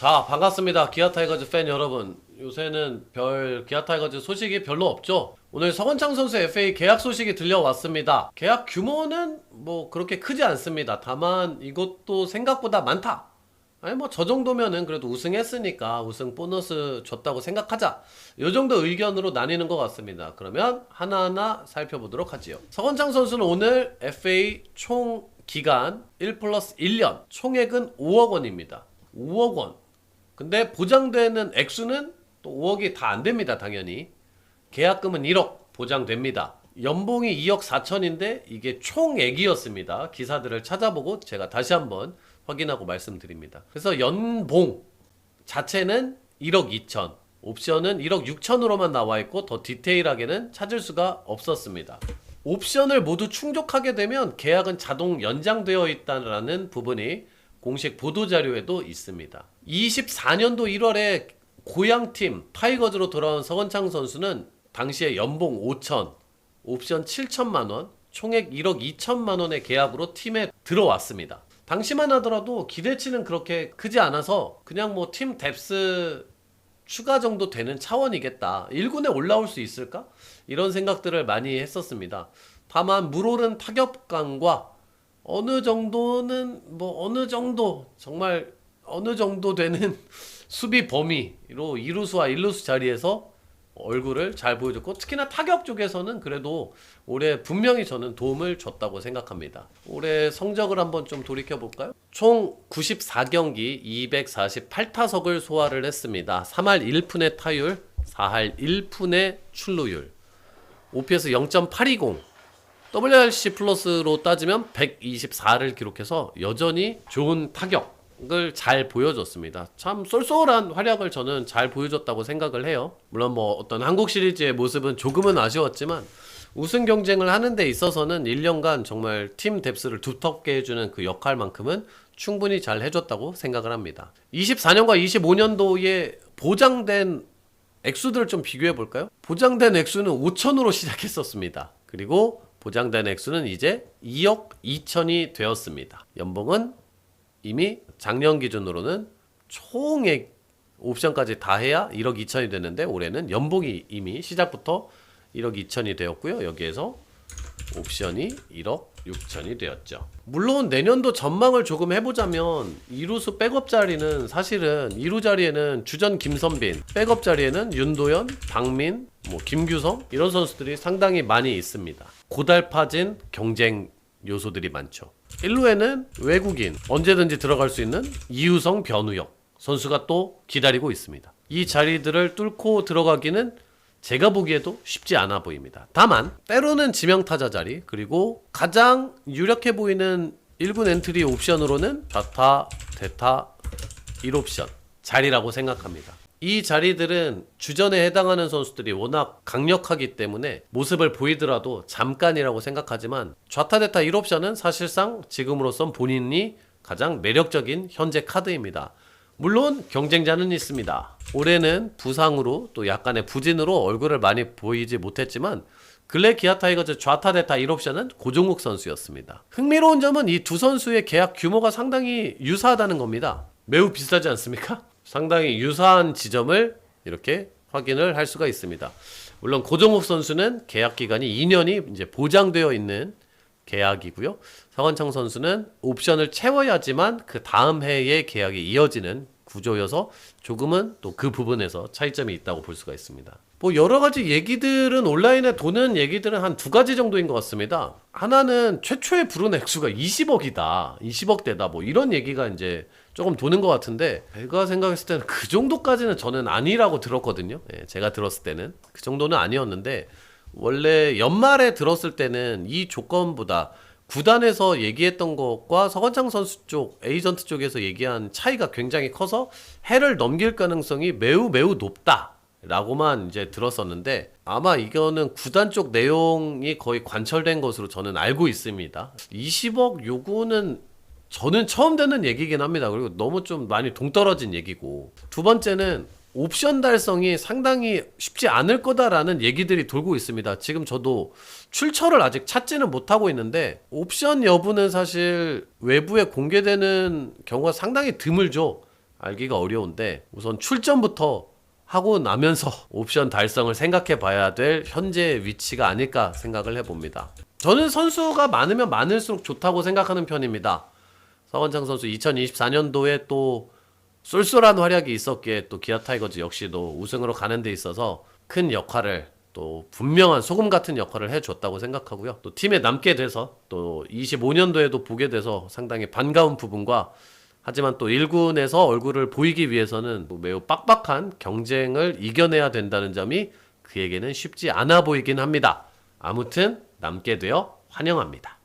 자, 반갑습니다. 기아 타이거즈 팬 여러분. 요새는 기아 타이거즈 소식이 별로 없죠? 오늘 서건창 선수 FA 계약 소식이 들려왔습니다. 계약 규모는 뭐 그렇게 크지 않습니다. 다만 이것도 생각보다 많다. 아니 뭐 저 정도면은 그래도 우승했으니까 우승 보너스 줬다고 생각하자. 요 정도 의견으로 나뉘는 것 같습니다. 그러면 하나하나 살펴보도록 하지요. 서건창 선수는 오늘 FA 총 기간 1 플러스 1년 총액은 5억 원입니다. 5억 원. 근데 보장되는 액수는 또 5억이 다 안 됩니다. 당연히. 계약금은 1억 보장됩니다. 연봉이 2억 4천인데 이게 총액이었습니다. 기사들을 찾아보고 제가 다시 한번 확인하고 말씀드립니다. 그래서 연봉 자체는 1억 2천, 옵션은 1억 6천으로만 나와 있고 더 디테일하게는 찾을 수가 없었습니다. 옵션을 모두 충족하게 되면 계약은 자동 연장되어 있다는 부분이 공식 보도자료에도 있습니다. 24년도 1월에 고향팀 타이거즈로 돌아온 서건창 선수는 당시에 연봉 5천, 옵션 7천만원, 총액 1억 2천만원의 계약으로 팀에 들어왔습니다. 당시만 하더라도 기대치는 그렇게 크지 않아서 그냥 뭐 팀 뎁스 추가 정도 되는 차원이겠다. 1군에 올라올 수 있을까? 이런 생각들을 많이 했었습니다. 다만 물오른 타격감과 어느 정도는 정말 어느 정도 되는 수비 범위로 2루수와 1루수 자리에서 얼굴을 잘 보여줬고, 특히나 타격 쪽에서는 그래도 올해 분명히 저는 도움을 줬다고 생각합니다. 올해 성적을 한번 좀 돌이켜볼까요? 총 94경기 248타석을 소화를 했습니다. 3할 1푼의 타율, 4할 1푼의 출루율, OPS 0.820, WRC 플러스로 따지면 124를 기록해서 여전히 좋은 타격을 잘 보여줬습니다. 참 쏠쏠한 활약을 저는 잘 보여줬다고 생각을 해요. 물론 뭐 어떤 한국 시리즈의 모습은 조금은 아쉬웠지만 우승 경쟁을 하는 데 있어서는 1년간 정말 팀 뎁스를 두텁게 해주는 그 역할만큼은 충분히 잘 해줬다고 생각을 합니다. 24년과 25년도에 보장된 액수들을 좀 비교해 볼까요? 보장된 액수는 5천으로 시작했었습니다. 그리고 보장된 액수는 이제 2억 2천이 되었습니다. 연봉은 이미 작년 기준으로는 총액 옵션까지 다 해야 1억 2천이 되는데 올해는 연봉이 이미 시작부터 1억 2천이 되었고요. 여기에서 옵션이 1억 6천이 되었죠. 물론 내년도 전망을 조금 해보자면 2루수 백업 자리는 사실은 2루 자리에는 주전 김선빈, 백업 자리에는 윤도현, 박민, 김규성 이런 선수들이 상당히 많이 있습니다. 고달파진 경쟁 요소들이 많죠. 1루에는 외국인 언제든지 들어갈 수 있는 이우성, 변우혁 선수가 또 기다리고 있습니다. 이 자리들을 뚫고 들어가기는 제가 보기에도 쉽지 않아 보입니다. 다만 때로는 지명타자 자리, 그리고 가장 유력해 보이는 1군 엔트리 옵션으로는 좌타, 대타, 1옵션 자리라고 생각합니다. 이 자리들은 주전에 해당하는 선수들이 워낙 강력하기 때문에 모습을 보이더라도 잠깐이라고 생각하지만 좌타, 대타, 1옵션은 사실상 지금으로선 본인이 가장 매력적인 현재 카드입니다. 물론 경쟁자는 있습니다. 올해는 부상으로 또 약간의 부진으로 얼굴을 많이 보이지 못했지만 근래 기아 타이거즈 좌타, 대타 1옵션은 고종욱 선수였습니다. 흥미로운 점은 이 두 선수의 계약 규모가 상당히 유사하다는 겁니다. 매우 비슷하지 않습니까? 상당히 유사한 지점을 이렇게 확인을 할 수가 있습니다. 물론 고종욱 선수는 계약 기간이 2년이 이제 보장되어 있는 계약이고요. 서건창 선수는 옵션을 채워야지만 그 다음 해에 계약이 이어지는 구조여서 조금은 또 그 부분에서 차이점이 있다고 볼 수가 있습니다. 뭐 여러 가지 얘기들은 온라인에 도는 얘기들은 한 두 가지 정도인 것 같습니다. 하나는 최초에 부른 액수가 20억이다, 20억대다 뭐 이런 얘기가 이제 조금 도는 것 같은데, 제가 생각했을 때는 그 정도까지는 저는 아니라고 들었거든요. 제가 들었을 때는 그 정도는 아니었는데, 원래 연말에 들었을 때는 이 조건보다 구단에서 얘기했던 것과 서건창 선수 쪽, 에이전트 쪽에서 얘기한 차이가 굉장히 커서 해를 넘길 가능성이 매우 높다 라고만 이제 들었었는데, 아마 이거는 구단 쪽 내용이 거의 관철된 것으로 저는 알고 있습니다. 20억 요구는 저는 처음 듣는 얘기긴 합니다. 그리고 너무 좀 많이 동떨어진 얘기고, 두 번째는 옵션 달성이 상당히 쉽지 않을 거다라는 얘기들이 돌고 있습니다. 지금 저도 출처를 아직 찾지는 못하고 있는데 옵션 여부는 사실 외부에 공개되는 경우가 상당히 드물죠. 알기가 어려운데 우선 출전부터 하고 나면서 옵션 달성을 생각해 봐야 될 현재 위치가 아닐까 생각을 해봅니다. 저는 선수가 많으면 많을수록 좋다고 생각하는 편입니다. 서건창 선수 2024년도에 또 쏠쏠한 활약이 있었기에 또 기아 타이거즈 역시도 우승으로 가는 데 있어서 큰 역할을, 또 분명한 소금 같은 역할을 해줬다고 생각하고요. 또 팀에 남게 돼서 또 25년도에도 보게 돼서 상당히 반가운 부분과, 하지만 또 1군에서 얼굴을 보이기 위해서는 매우 빡빡한 경쟁을 이겨내야 된다는 점이 그에게는 쉽지 않아 보이긴 합니다. 아무튼 남게 되어 환영합니다.